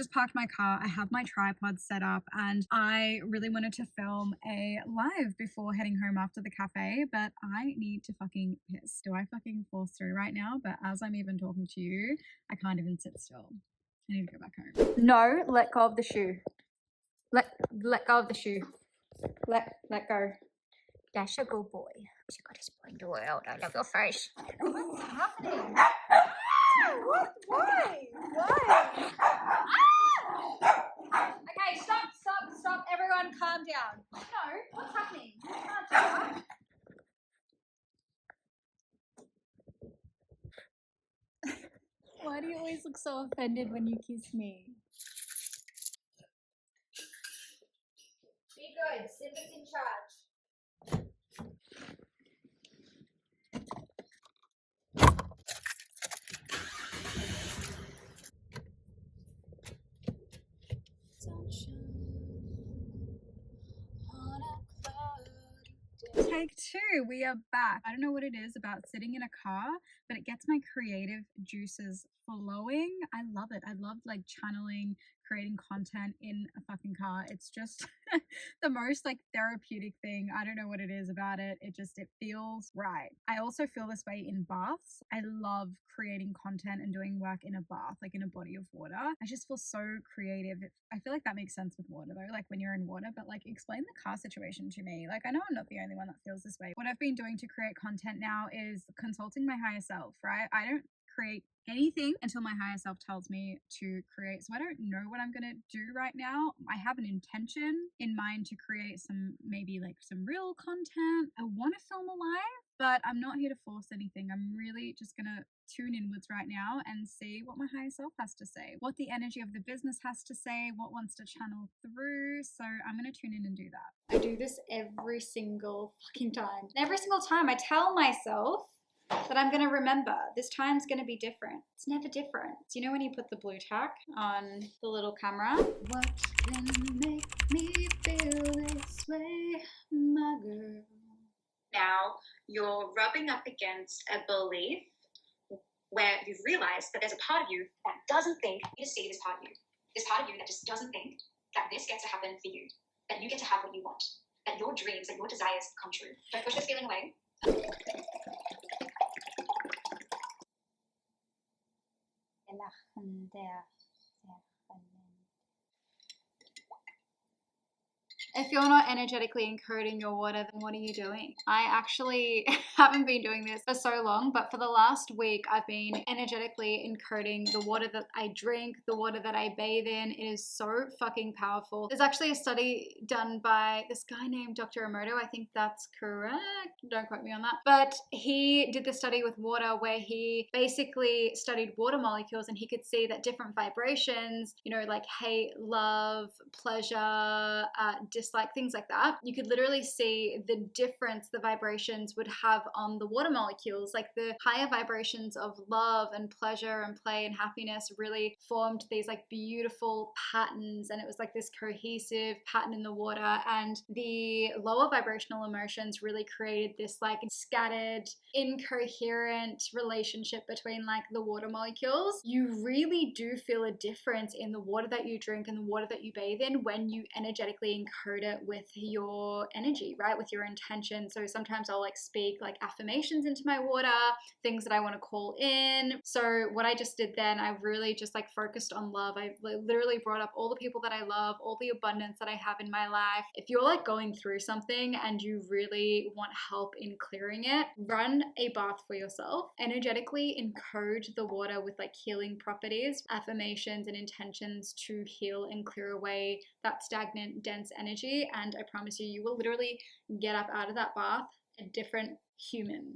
just parked my car. I have my tripod set up and I really wanted to film a live before heading home after the cafe, but I need to fucking piss. Do I fucking force through right now? But as I'm even talking to you, I can't even sit still. I need to go back home. No, let go of the shoe. Let go of the shoe. Let go. That's a good boy. You gotta explain the world. I love your face. What's happening? Why? Okay, stop. Everyone calm down. No, what's happening? You can't do that. Why do you always look so offended when you kiss me? Be good. Simba's in charge. Take two, we are back. I don't know what it is about sitting in a car, but it gets my creative juices flowing. I love it. I love like channeling, creating content in a fucking car. It's just the most like therapeutic thing. I don't know what it is about it. It feels right. I also feel this way in baths. I love creating content and doing work in a bath, like in a body of water. I just feel so creative. I feel like that makes sense with water though, like when you're in water, but like explain the car situation to me. Like I know I'm not the only one that feels this way. What I've been doing to create content now is consulting my higher self, right? I don't create anything until my higher self tells me to create. So I don't know what I'm going to do right now. I have an intention in mind to create maybe like some real content. I want to film a live, but I'm not here to force anything. I'm really just going to tune inwards right now and see what my higher self has to say, what the energy of the business has to say, what wants to channel through. So I'm going to tune in and do that. I do this every single fucking time. And every single time I tell myself that I'm going to remember this time's going to be different. It's never different. So you know when you put the blue tack on the little camera? What can make me feel this way, my girl? Now you're rubbing up against a belief where you've realized that there's a part of you that doesn't think you see this part of you. This part of you that just doesn't think that this gets to happen for you, that you get to have what you want, that your dreams, that your desires come true. Don't push this feeling away. If you're not energetically encoding your water, then what are you doing? I actually haven't been doing this for so long, but for the last week, I've been energetically encoding the water that I drink, the water that I bathe in. It is so fucking powerful. There's actually a study done by this guy named Dr. Emoto. I think that's correct. Don't quote me on that. But he did the study with water where he basically studied water molecules and he could see that different vibrations, you know, like hate, love, pleasure, dislike, things like that, you could literally see the difference the vibrations would have on the water molecules. Like the higher vibrations of love and pleasure and play and happiness really formed these like beautiful patterns, and it was like this cohesive pattern in the water, and the lower vibrational emotions really created this like scattered, incoherent relationship between like the water molecules. You really do feel a difference in the water that you drink and the water that you bathe in when you energetically encode it with your energy, right? With your intention. So sometimes I'll like speak like affirmations into my water, things that I want to call in. So what I just did then, I really just like focused on love. I literally brought up all the people that I love, all the abundance that I have in my life. If you're like going through something and you really want help in clearing it, run a bath for yourself. Energetically encode the water with like healing properties, affirmations and intentions to heal and clear away that stagnant, dense energy. And I promise you, you will literally get up out of that bath a different human.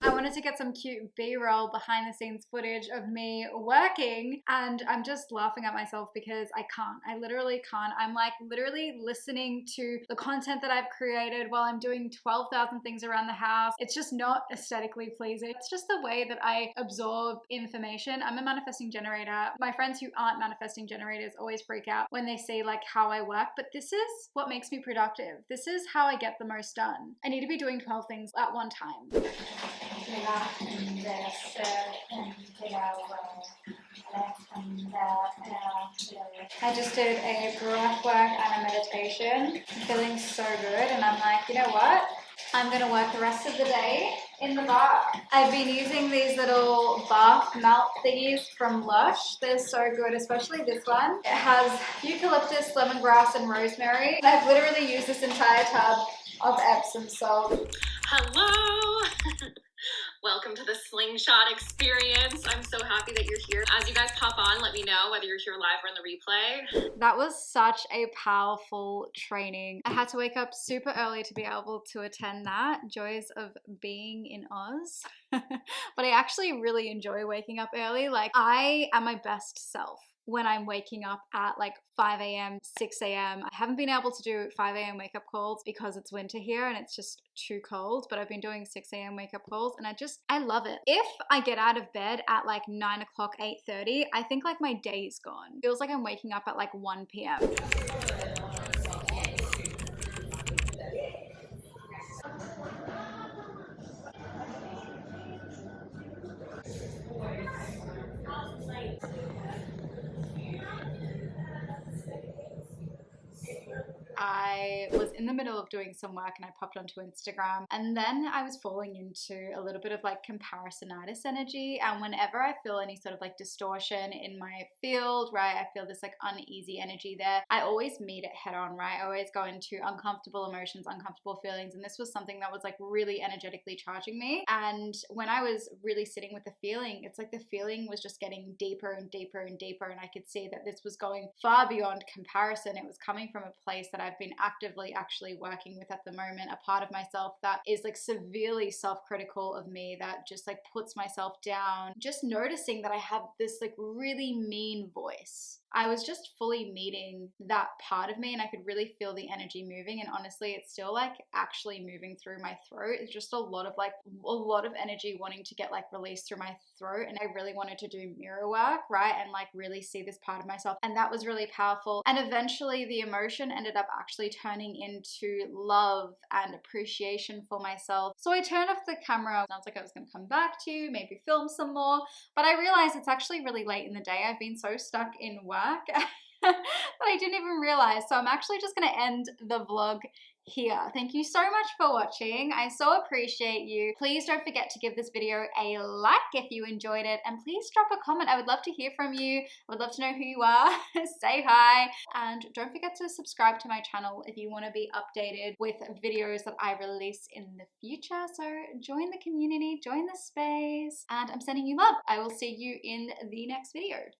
I wanted to get some cute B-roll behind the scenes footage of me working, and I'm just laughing at myself because I can't. I literally can't. I'm like literally listening to the content that I've created while I'm doing 12,000 things around the house. It's just not aesthetically pleasing. It's just the way that I absorb information. I'm a manifesting generator. My friends who aren't manifesting generators always freak out when they see like how I work, but this is what makes me productive. This is how I get the most done. I need to be doing 12 things at one time. I just did a breath work and a meditation. I'm feeling so good, and I'm like, you know what? I'm gonna work the rest of the day in the bath. I've been using these little bath melt thingies from Lush. They're so good, especially this one. It has eucalyptus, lemongrass, and rosemary. And I've literally used this entire tub of Epsom salt. Hello! Welcome to the Slingshot experience. I'm so happy that you're here. As you guys pop on, let me know whether you're here live or in the replay. That was such a powerful training. I had to wake up super early to be able to attend that. Joys of being in Oz. But I actually really enjoy waking up early. Like, I am my best self when I'm waking up at like 5 a.m., 6 a.m. I haven't been able to do 5 a.m. wake up calls because it's winter here and it's just too cold, but I've been doing 6 a.m. wake up calls and I love it. If I get out of bed at like 9 o'clock, 8:30, I think like my day's gone. Feels like I'm waking up at like 1 p.m. I was in the middle of doing some work and I popped onto Instagram, and then I was falling into a little bit of like comparisonitis energy. And whenever I feel any sort of like distortion in my field, right, I feel this like uneasy energy there, I always meet it head on, right? I always go into uncomfortable emotions, uncomfortable feelings. And this was something that was like really energetically charging me. And when I was really sitting with the feeling, it's like the feeling was just getting deeper and deeper and deeper. And I could see that this was going far beyond comparison. It was coming from a place that I've been actively actually working with at the moment, a part of myself that is like severely self-critical of me, that just like puts myself down. Just noticing that I have this like really mean voice. I was just fully meeting that part of me and I could really feel the energy moving, and honestly it's still like actually moving through my throat. It's just a lot of energy wanting to get like released through my throat, and I really wanted to do mirror work, right, and like really see this part of myself, and that was really powerful. And eventually the emotion ended up actually turning into love and appreciation for myself. So I turned off the camera. Sounds like I was going to come back to you, maybe film some more, but I realized it's actually really late in the day. I've been so stuck in work that I didn't even realize. So I'm actually just going to end the vlog here. Thank you so much for watching. I so appreciate you. Please don't forget to give this video a like if you enjoyed it, and please drop a comment. I would love to hear from you. I would love to know who you are. Say hi, and don't forget to subscribe to my channel if you want to be updated with videos that I release in the future. So join the community, join the space, and I'm sending you love. I will see you in the next video.